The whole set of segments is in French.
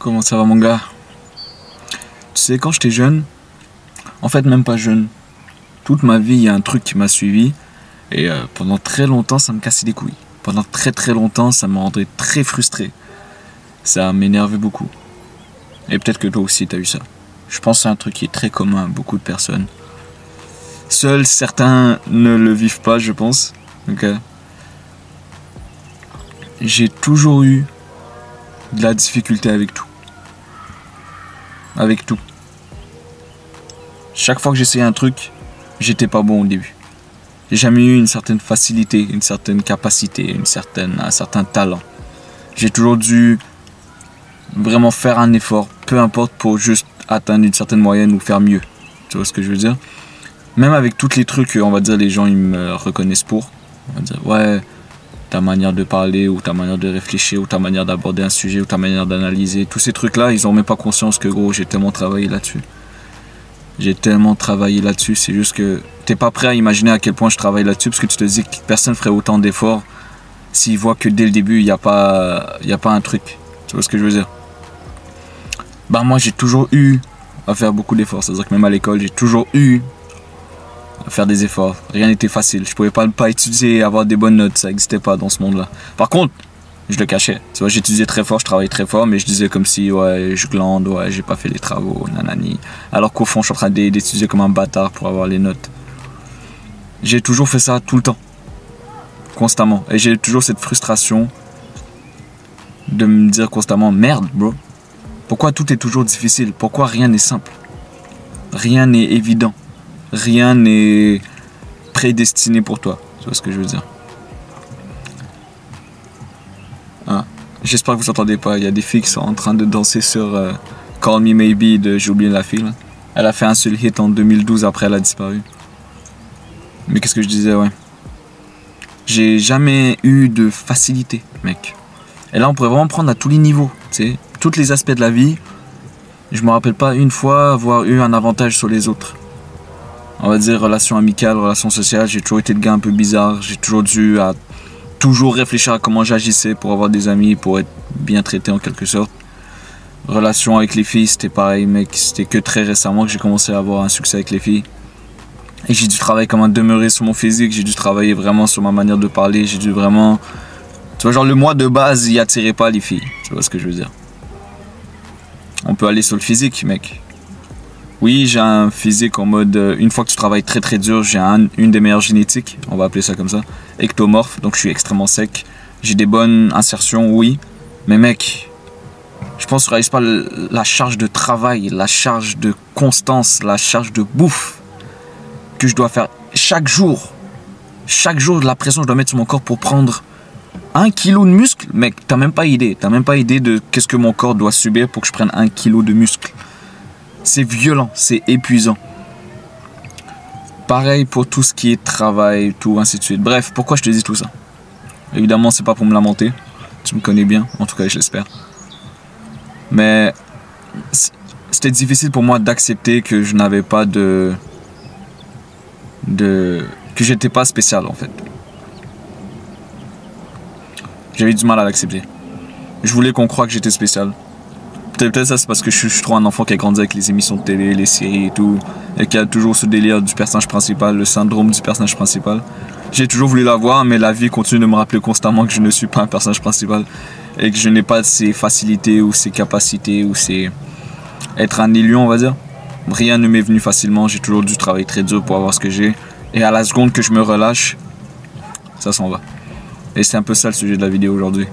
Comment ça va mon gars? Tu sais, quand j'étais jeune, en fait même pas jeune, toute ma vie il y a un truc qui m'a suivi et pendant très longtemps ça me cassait les couilles. Pendant très longtemps ça me rendait très frustré. Ça m'énervait beaucoup. Et peut-être que toi aussi t'as eu ça. Je pense que c'est un truc qui est très commun à beaucoup de personnes. Seuls certains ne le vivent pas, je pense. Ok. J'ai toujours eu de la difficulté avec tout. Avec tout. Chaque fois que j'essayais un truc, j'étais pas bon au début. J'ai jamais eu une certaine facilité, une certaine capacité, un certain talent. J'ai toujours dû vraiment faire un effort, peu importe, pour juste atteindre une certaine moyenne ou faire mieux. Tu vois ce que je veux dire? Même avec tous les trucs, on va dire, les gens ils me reconnaissent pour. On va dire, ouais, ta manière de parler, ou ta manière de réfléchir, ou ta manière d'aborder un sujet, ou ta manière d'analyser. Tous ces trucs-là, ils ont même pas conscience que, gros, j'ai tellement travaillé là-dessus. J'ai tellement travaillé là-dessus, c'est juste que t'es pas prêt à imaginer à quel point je travaille là-dessus, parce que tu te dis que personne ferait autant d'efforts s'il voit que dès le début, il n'y a pas un truc. Tu vois ce que je veux dire? Bah moi, j'ai toujours eu à faire beaucoup d'efforts. C'est-à-dire que même à l'école, j'ai toujours eu à faire des efforts. Rien n'était facile. Je pouvais pas étudier et avoir des bonnes notes. Ça n'existait pas dans ce monde-là. Par contre, je le cachais. Tu vois, j'étudiais très fort, je travaillais très fort, mais je disais comme si, ouais, je glande, ouais, j'ai pas fait les travaux, nanani. Alors qu'au fond, je suis en train d'étudier comme un bâtard pour avoir les notes. J'ai toujours fait ça tout le temps. Constamment. Et j'ai toujours cette frustration de me dire constamment, merde, bro. Pourquoi tout est toujours difficile? Pourquoi rien n'est simple? Rien n'est évident. Rien n'est prédestiné pour toi. Tu vois ce que je veux dire? Ah, j'espère que vous entendez pas. Il y a des filles qui sont en train de danser sur Call Me Maybe de... J'ai oublié la fille là. Elle a fait un seul hit en 2012, après elle a disparu. Mais qu'est-ce que je disais, ouais. J'ai jamais eu de facilité, mec. Et là, on pourrait vraiment prendre à tous les niveaux, tu sais. Tous les aspects de la vie. Je me rappelle pas une fois avoir eu un avantage sur les autres. On va dire relations amicales, relations sociales. J'ai toujours été le gars un peu bizarre. J'ai toujours dû toujours réfléchir à comment j'agissais pour avoir des amis, pour être bien traité en quelque sorte. Relations avec les filles, c'était pareil, mec. C'était que très récemment que j'ai commencé à avoir un succès avec les filles. Et j'ai dû travailler comme un demeuré sur mon physique. J'ai dû travailler vraiment sur ma manière de parler. J'ai dû vraiment... Tu vois, genre le moi de base, il attirait pas les filles. Tu vois ce que je veux dire? On peut aller sur le physique, mec. Oui, j'ai un physique en mode... une fois que tu travailles très dur, j'ai une des meilleures génétiques. On va appeler ça comme ça. Ectomorphe, donc je suis extrêmement sec. J'ai des bonnes insertions, oui. Mais mec, je pense que je réalise pas la charge de travail, la charge de constance, la charge de bouffe que je dois faire chaque jour. Chaque jour, de la pression que je dois mettre sur mon corps pour prendre 1 kilo de muscle. Mec, t'as même pas idée. T'as même pas idée de qu'est-ce que mon corps doit subir pour que je prenne 1 kilo de muscle. C'est violent, c'est épuisant. Pareil pour tout ce qui est travail, tout, ainsi de suite. Bref, pourquoi je te dis tout ça? Évidemment, c'est pas pour me lamenter. Tu me connais bien, en tout cas, je l'espère. Mais c'était difficile pour moi d'accepter que je n'avais pas que j'étais pas spécial, en fait. J'avais du mal à l'accepter. Je voulais qu'on croie que j'étais spécial. Peut-être ça c'est parce que je suis trop un enfant qui a grandi avec les émissions de télé, les séries et tout, et qui a toujours ce délire du personnage principal, le syndrome du personnage principal. J'ai toujours voulu l'avoir, mais la vie continue de me rappeler constamment que je ne suis pas un personnage principal et que je n'ai pas ces facilités ou ces capacités ou ces... être un élu, on va dire. Rien ne m'est venu facilement, j'ai toujours dû travailler très dur pour avoir ce que j'ai, et à la seconde que je me relâche, ça s'en va. Et c'est un peu ça le sujet de la vidéo aujourd'hui.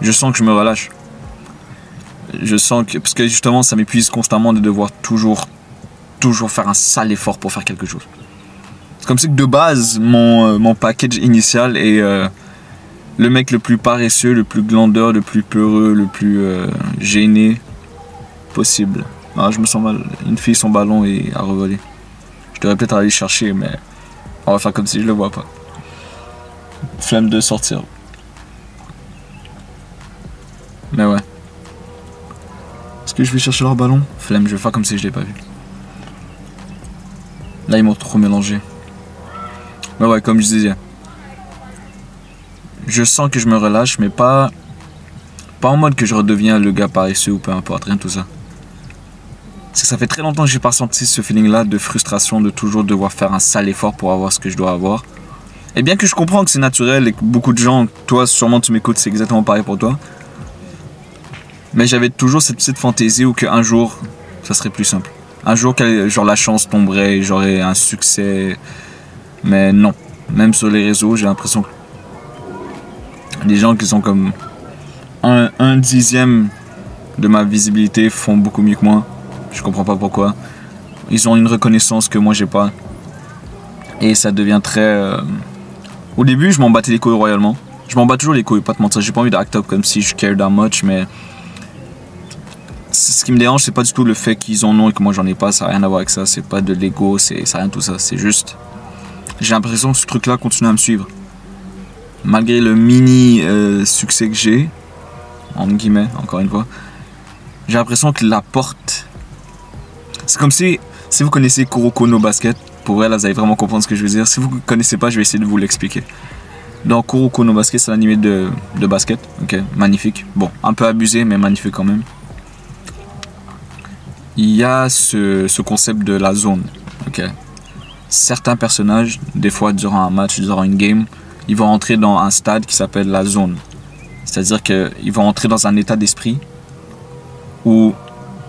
Je sens que je me relâche. Je sens que... Parce que justement, ça m'épuise constamment de devoir toujours faire un sale effort pour faire quelque chose. C'est comme si que de base, mon package initial est le mec le plus paresseux, le plus glandeur, le plus peureux, le plus gêné possible. Ah, je me sens mal. Une fille, son ballon est à revoler. Je devrais peut-être aller le chercher, mais on va faire comme si je le vois pas. Flemme de sortir. Mais ouais. Est-ce que je vais chercher leur ballon? Flemme, je vais faire comme si je l'ai pas vu. Là, ils m'ont trop mélangé. Mais ouais, comme je disais. Je sens que je me relâche, mais pas Pas en mode que je redeviens le gars paresseux ou peu importe, rien de tout ça. C'est que ça fait très longtemps que j'ai pas senti ce feeling-là de frustration, de toujours devoir faire un sale effort pour avoir ce que je dois avoir. Et bien que je comprends que c'est naturel et que beaucoup de gens, toi sûrement tu m'écoutes, c'est exactement pareil pour toi. Mais j'avais toujours cette petite fantaisie où qu'un jour, ça serait plus simple. Un jour, genre la chance tomberait et j'aurais un succès. Mais non. Même sur les réseaux, j'ai l'impression que les gens qui sont comme un dixième de ma visibilité font beaucoup mieux que moi. Je comprends pas pourquoi. Ils ont une reconnaissance que moi j'ai pas. Et ça devient très... Au début, je m'en battais les couilles royalement. Je m'en bats toujours les couilles, pas te mentir. J'ai pas envie d'act up comme si je care that much, mais... Ce qui me dérange, c'est pas du tout le fait qu'ils en ont et que moi j'en ai pas. Ça n'a rien à voir avec ça. C'est pas de l'ego, ça n'a rien de tout ça. C'est juste... J'ai l'impression que ce truc-là continue à me suivre. Malgré le mini succès que j'ai, en guillemets, encore une fois, j'ai l'impression que la porte... C'est comme si vous connaissez Kuroko no Basket, pour vrai, là, vous allez vraiment comprendre ce que je veux dire. Si vous ne connaissez pas, je vais essayer de vous l'expliquer. Dans Kuroko no Basket, c'est l'animé de basket. Ok, magnifique. Bon, un peu abusé, mais magnifique quand même. Il y a ce concept de la zone. Ok. Certains personnages, des fois durant un match, durant une game, ils vont entrer dans un stade qui s'appelle la zone. C'est-à-dire qu'ils vont entrer dans un état d'esprit où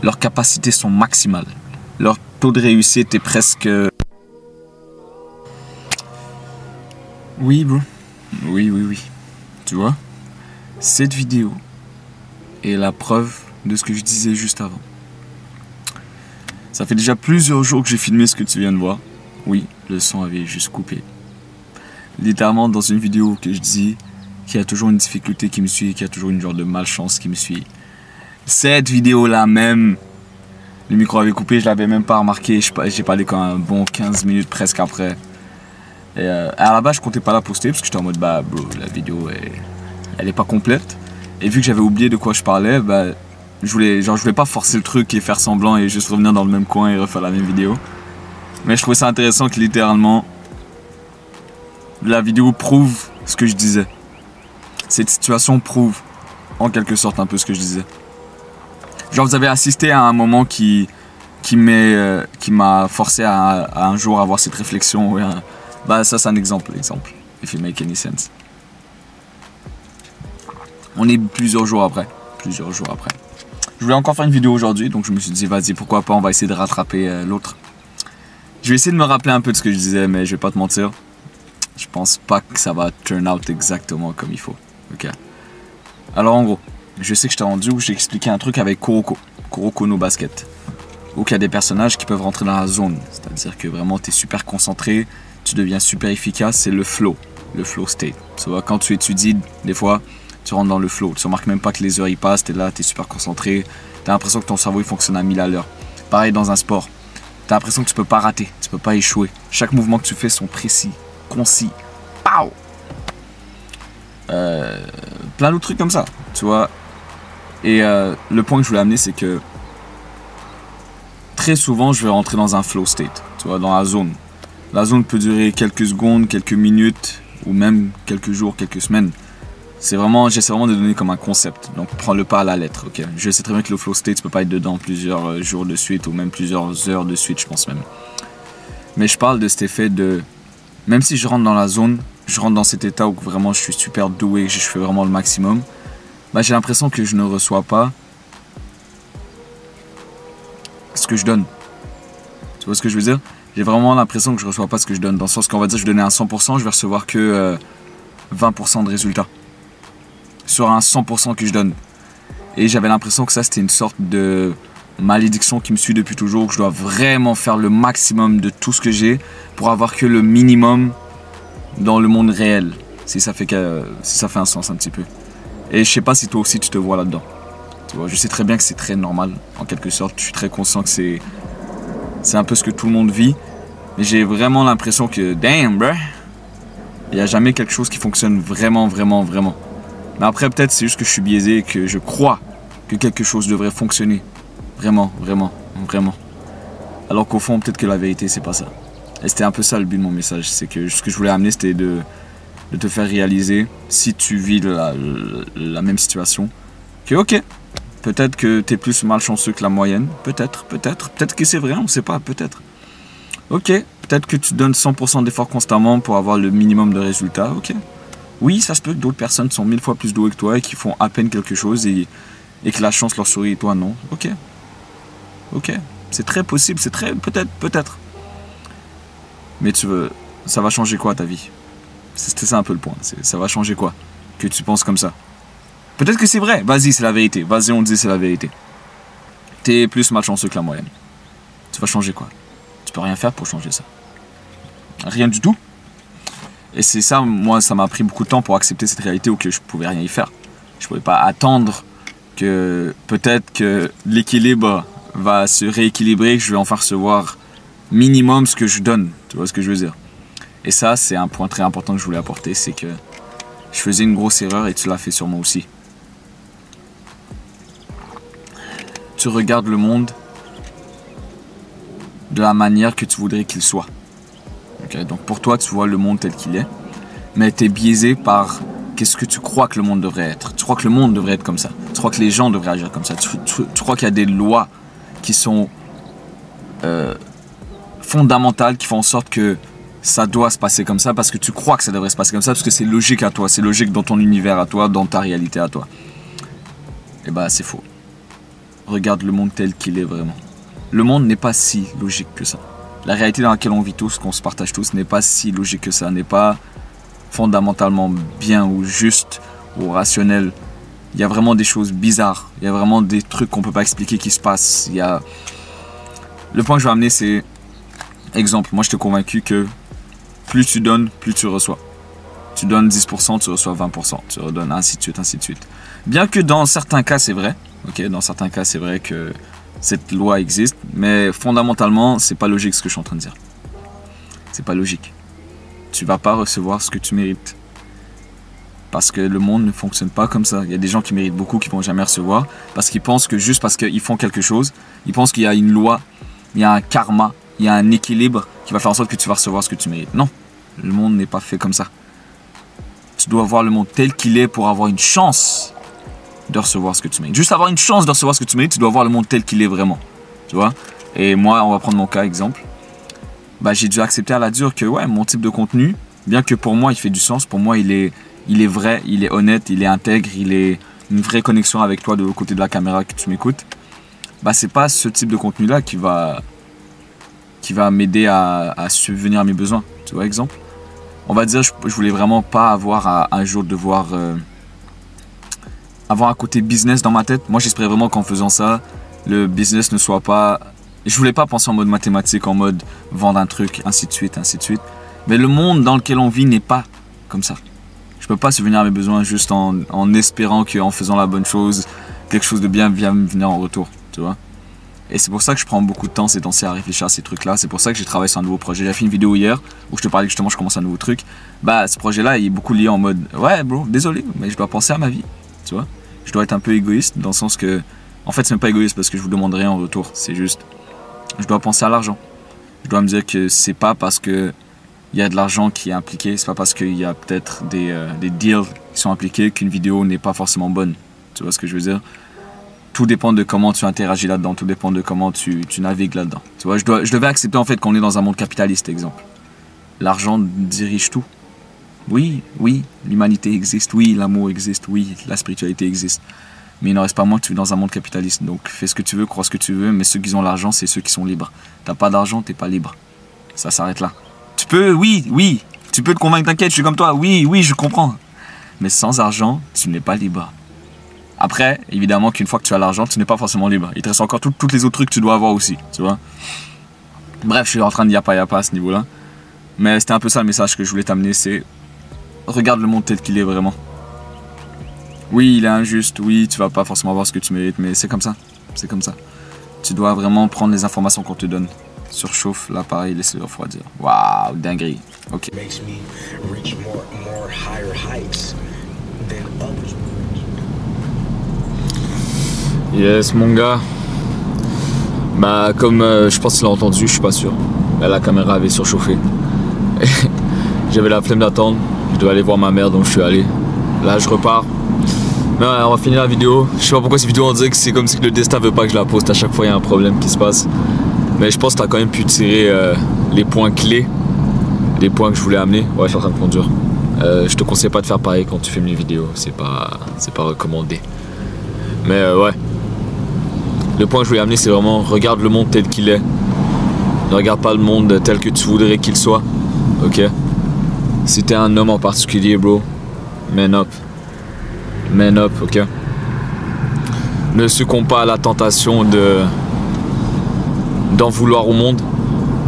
leurs capacités sont maximales. Leur taux de réussite est presque... Oui, bro. Oui. Tu vois, cette vidéo est la preuve de ce que je disais juste avant. Ça fait déjà plusieurs jours que j'ai filmé ce que tu viens de voir. Oui, le son avait juste coupé. Littéralement dans une vidéo que je dis qu'il y a toujours une difficulté qui me suit, qu'il y a toujours une genre de malchance qui me suit. Cette vidéo-là même, le micro avait coupé, je l'avais même pas remarqué. J'ai parlé quand un bon 15 minutes presque après. Et à la base, je comptais pas la poster parce que j'étais en mode bah bro, la vidéo elle est pas complète. Et vu que j'avais oublié de quoi je parlais, bah je voulais pas forcer le truc et faire semblant et juste revenir dans le même coin et refaire la même vidéo. Mais je trouvais ça intéressant que littéralement la vidéo prouve ce que je disais. Cette situation prouve en quelque sorte un peu ce que je disais. Genre vous avez assisté à un moment qui m'a forcé à un jour avoir cette réflexion. Bah ça c'est un exemple. If it make any sense. On est plusieurs jours après. Je voulais encore faire une vidéo aujourd'hui, donc je me suis dit vas-y pourquoi pas, on va essayer de rattraper l'autre. Je vais essayer de me rappeler un peu de ce que je disais, mais je vais pas te mentir. Je pense pas que ça va turn out exactement comme il faut. Ok. Alors en gros, je sais que je t'ai rendu où j'ai expliqué un truc avec Kuroko no Basket. Où il y a des personnages qui peuvent rentrer dans la zone. C'est-à-dire que vraiment tu es super concentré, tu deviens super efficace, c'est le flow state. Tu vois, quand tu étudies, des fois, tu rentres dans le flow. Tu remarques même pas que les heures y passent, tu es là, tu es super concentré. Tu as l'impression que ton cerveau il fonctionne à 1000 à l'heure. Pareil dans un sport. Tu as l'impression que tu peux pas rater, tu peux pas échouer. Chaque mouvement que tu fais sont précis, concis. Pow! Plein d'autres trucs comme ça, tu vois. Et le point que je voulais amener, c'est que très souvent, je vais rentrer dans un flow state, tu vois, dans la zone. La zone peut durer quelques secondes, quelques minutes, ou même quelques jours, quelques semaines. J'essaie vraiment de donner comme un concept, donc prends-le pas à la lettre, ok. Je sais très bien que le flow state, tu peux pas être dedans plusieurs jours de suite, ou même plusieurs heures de suite, je pense même. Mais je parle de cet effet de... Même si je rentre dans la zone, je rentre dans cet état où vraiment je suis super doué, je fais vraiment le maximum, bah j'ai l'impression que je ne reçois pas ce que je donne. Tu vois ce que je veux dire? J'ai vraiment l'impression que je reçois pas ce que je donne, dans le sens qu'on va dire que je donnais un 100%, je vais recevoir que 20% de résultats. Sur un 100% que je donne. Et j'avais l'impression que ça c'était une sorte de malédiction qui me suit depuis toujours, que je dois vraiment faire le maximum de tout ce que j'ai pour avoir que le minimum dans le monde réel, si ça fait un sens un petit peu. Et je sais pas si toi aussi tu te vois là-dedans. Tu vois, je sais très bien que c'est très normal, en quelque sorte, je suis très conscient que c'est un peu ce que tout le monde vit, mais j'ai vraiment l'impression que, damn bruh, il n'y a jamais quelque chose qui fonctionne vraiment. Mais après peut-être c'est juste que je suis biaisé et que je crois que quelque chose devrait fonctionner. Vraiment. Alors qu'au fond, peut-être que la vérité, c'est pas ça. Et c'était un peu ça le but de mon message. C'est que ce que je voulais amener, c'était de te faire réaliser, si tu vis la même situation, Que ok, peut-être que t'es plus malchanceux que la moyenne, peut-être que c'est vrai, on sait pas, peut-être. Ok, peut-être que tu donnes 100% d'efforts constamment pour avoir le minimum de résultats, ok. Oui, ça se peut que d'autres personnes sont 1000 fois plus douées que toi et qui font à peine quelque chose et que la chance leur sourit et toi non, ok. Ok, c'est très possible, c'est très, peut-être. Mais ça va changer quoi ta vie? C'était ça un peu le point, ça va changer quoi? Que tu penses comme ça? Peut-être que c'est vrai, vas-y, c'est la vérité. Vas-y, on dit c'est la vérité. T'es plus malchanceux que la moyenne. Tu vas changer quoi? Tu peux rien faire pour changer ça. Rien du tout. Et c'est ça, moi, ça m'a pris beaucoup de temps pour accepter cette réalité où que je pouvais rien y faire. Je pouvais pas attendre que peut-être que l'équilibre va se rééquilibrer, que je vais enfin recevoir minimum ce que je donne. Tu vois ce que je veux dire? Et ça, c'est un point très important que je voulais apporter, c'est que je faisais une grosse erreur et tu l'as fait sur moi aussi. Tu regardes le monde de la manière que tu voudrais qu'il soit. Okay? Donc pour toi, tu vois le monde tel qu'il est, mais tu es biaisé par qu'est-ce que tu crois que le monde devrait être. Tu crois que le monde devrait être comme ça. Tu crois que les gens devraient agir comme ça. Tu crois qu'il y a des lois qui sont fondamentales, qui font en sorte que ça doit se passer comme ça, parce que tu crois que ça devrait se passer comme ça, parce que c'est logique à toi, c'est logique dans ton univers à toi, dans ta réalité à toi. Et bah c'est faux. Regarde le monde tel qu'il est vraiment. Le monde n'est pas si logique que ça. La réalité dans laquelle on vit tous, qu'on se partage tous, n'est pas si logique que ça, n'est pas fondamentalement bien ou juste ou rationnel. Il y a vraiment des choses bizarres, il y a vraiment des trucs qu'on peut pas expliquer qui se passent. Le point que je vais amener, c'est exemple, moi je t'ai convaincu que plus tu donnes, plus tu reçois. Tu donnes 10%, tu reçois 20%, tu redonnes ainsi de suite, ainsi de suite. Bien que dans certains cas c'est vrai, ok, dans certains cas c'est vrai que cette loi existe, mais fondamentalement c'est pas logique ce que je suis en train de dire. C'est pas logique. Tu vas pas recevoir ce que tu mérites. Parce que le monde ne fonctionne pas comme ça. Il y a des gens qui méritent beaucoup qui vont jamais recevoir parce qu'ils pensent que juste parce qu'ils font quelque chose, ils pensent qu'il y a une loi, il y a un karma, il y a un équilibre qui va faire en sorte que tu vas recevoir ce que tu mérites. Non, le monde n'est pas fait comme ça. Tu dois voir le monde tel qu'il est pour avoir une chance de recevoir ce que tu mérites. Juste avoir une chance de recevoir ce que tu mérites, tu dois voir le monde tel qu'il est vraiment. Tu vois? Et moi, on va prendre mon cas exemple. Bah, j'ai dû accepter à la dure que ouais, mon type de contenu, bien que pour moi il fait du sens, pour moi il est vrai, il est honnête, il est intègre, il est une vraie connexion avec toi de l'autre côté de la caméra que tu m'écoutes. Bah, c'est pas ce type de contenu là qui va m'aider à subvenir à mes besoins. Tu vois, exemple. On va dire, je voulais vraiment pas avoir un jour devoir avoir un côté business dans ma tête. Moi, j'espérais vraiment qu'en faisant ça, le business ne soit pas... Je voulais pas penser en mode mathématique, en mode vendre un truc, ainsi de suite, ainsi de suite. Mais le monde dans lequel on vit n'est pas comme ça. Je peux pas subvenir à mes besoins juste en espérant qu'en faisant la bonne chose, quelque chose de bien vient me venir en retour, tu vois. Et c'est pour ça que je prends beaucoup de temps ces temps-ci à réfléchir à ces trucs-là. C'est pour ça que j'ai travaillé sur un nouveau projet. J'ai fait une vidéo hier où je te parlais que justement je commence un nouveau truc. Bah, ce projet-là, il est beaucoup lié en mode ouais, bro, désolé, mais je dois penser à ma vie, tu vois. Je dois être un peu égoïste dans le sens que, en fait, c'est même pas égoïste parce que je vous demande rien en retour. C'est juste, je dois penser à l'argent. Je dois me dire que c'est pas parce que il y a de l'argent qui est impliqué, c'est pas parce qu'il y a peut-être des deals qui sont impliqués qu'une vidéo n'est pas forcément bonne. Tu vois ce que je veux dire? Tout dépend de comment tu interagis là-dedans, tout dépend de comment tu navigues là-dedans. Tu vois, je devais accepter en fait qu'on est dans un monde capitaliste, exemple. L'argent dirige tout. Oui, l'humanité existe, oui, l'amour existe, oui, la spiritualité existe. Mais il n'en reste pas moins que tu es dans un monde capitaliste. Donc fais ce que tu veux, crois ce que tu veux, mais ceux qui ont l'argent, c'est ceux qui sont libres. T'as pas d'argent, t'es pas libre. Ça s'arrête là. Tu peux, oui, tu peux te convaincre, t'inquiète, je suis comme toi, oui, je comprends. Mais sans argent, tu n'es pas libre. Après, évidemment qu'une fois que tu as l'argent, tu n'es pas forcément libre. Il te reste encore tous les autres trucs que tu dois avoir aussi, tu vois. Bref, je suis en train de yapa à ce niveau-là. Mais c'était un peu ça le message que je voulais t'amener, c'est... Regarde le monde tel qu'il est vraiment. Oui, il est injuste, oui, tu vas pas forcément avoir ce que tu mérites, mais c'est comme ça. C'est comme ça. Tu dois vraiment prendre les informations qu'on te donne. Surchauffe l'appareil, laisse-le refroidir. Waouh, dinguerie. Ok. Yes, mon gars. Bah, comme je pense qu'il a entendu, je suis pas sûr. Là, la caméra avait surchauffé. J'avais la flemme d'attendre. Je devais aller voir ma mère, donc je suis allé. Là, je repars. Mais ouais, on va finir la vidéo. Je sais pas pourquoi cette vidéo on dirait que c'est comme si le destin veut pas que je la poste. À chaque fois il y a un problème qui se passe. Mais je pense que t'as quand même pu tirer les points clés, les points que je voulais amener. Ouais, je suis en train de conduire. Je te conseille pas de faire pareil quand tu filmes une vidéo. C'est pas recommandé. Mais ouais. Le point que je voulais amener c'est vraiment regarde le monde tel qu'il est. Ne regarde pas le monde tel que tu voudrais qu'il soit. Ok? Si t'es un homme en particulier, bro, man up. Man up, ok? Ne succombe pas à la tentation d'en vouloir au monde,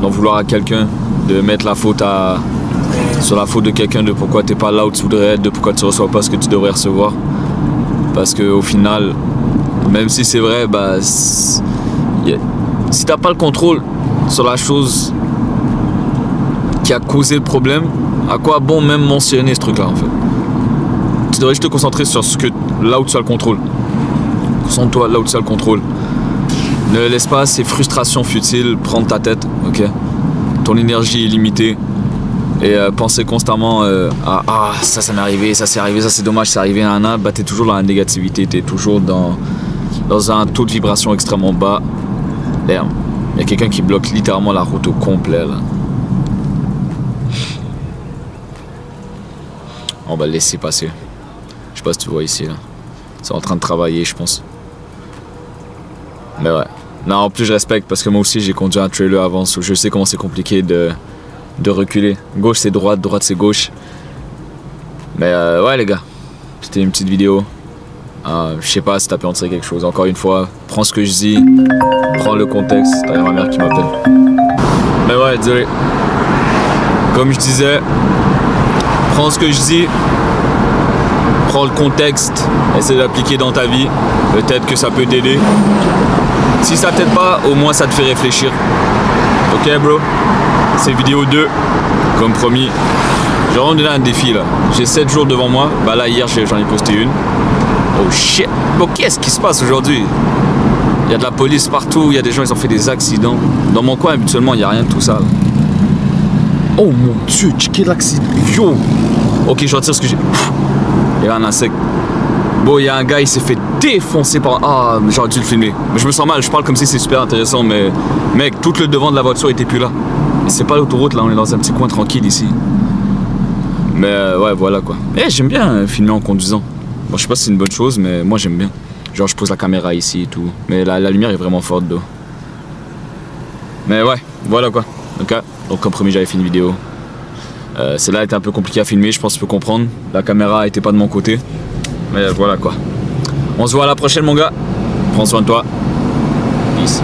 d'en vouloir à quelqu'un, de mettre la faute sur la faute de quelqu'un, de pourquoi t'es pas là où tu voudrais être, de pourquoi tu reçois pas ce que tu devrais recevoir. Parce que au final, même si c'est vrai, bah, si t'as pas le contrôle sur la chose qui a causé le problème, à quoi bon même mentionner ce truc là en fait? Tu devrais juste te concentrer sur là où tu as le contrôle. Concentre-toi là où tu as le contrôle. Ne laisse pas ces frustrations futiles prendre ta tête, ok? Ton énergie est limitée. Et penser constamment à ça m'est arrivé, ça c'est arrivé, ça c'est dommage, c'est arrivé, bah t'es toujours dans la négativité, t'es toujours dans un taux de vibration extrêmement bas. Merde, il y a quelqu'un qui bloque littéralement la route au complet là. On va le laisser passer. Je sais pas si tu vois ici là. C'est en train de travailler je pense. Mais ouais. Non, en plus je respecte parce que moi aussi j'ai conduit un trailer avant, so je sais comment c'est compliqué de reculer. Gauche c'est droite, droite c'est gauche. Mais ouais les gars, c'était une petite vidéo. Je sais pas si t'as pu en tirer quelque chose. Encore une fois, prends ce que je dis, prends le contexte. T'as ma mère qui m'appelle. Mais ouais, désolé. Comme je disais, prends ce que je dis, prends le contexte, essaie d'appliquer dans ta vie. Peut-être que ça peut t'aider. Si ça t'aide pas, au moins ça te fait réfléchir. Ok bro? C'est vidéo 2, comme promis. Je vais vraiment donner un défi là. J'ai 7 jours devant moi. Bah là hier j'en ai posté une. Oh shit. Bon, qu'est-ce qui se passe aujourd'hui? Il y a de la police partout, il y a des gens, ils ont fait des accidents. Dans mon coin habituellement il n'y a rien de tout ça là. Oh mon dieu, quel accident. Yo. Ok, je retire ce que j'ai. Il y a un insecte. Bon, il y a un gars, il s'est fait défoncer par... Ah, j'aurais dû le filmer. Mais je me sens mal, je parle comme si c'est super intéressant, mais... Mec, tout le devant de la voiture était plus là. Et c'est pas l'autoroute, là, on est dans un petit coin tranquille ici. Mais ouais, voilà quoi. Eh, j'aime bien filmer en conduisant. Bon, je sais pas si c'est une bonne chose, mais moi j'aime bien. Genre, je pose la caméra ici et tout. Mais la lumière est vraiment forte, d'eau. Mais ouais, voilà quoi. Ok, donc comme promis, j'avais fait une vidéo. Celle-là était un peu compliquée à filmer, je pense que tu peux comprendre. La caméra était pas de mon côté. Mais voilà quoi. On se voit à la prochaine mon gars. Prends soin de toi. Peace.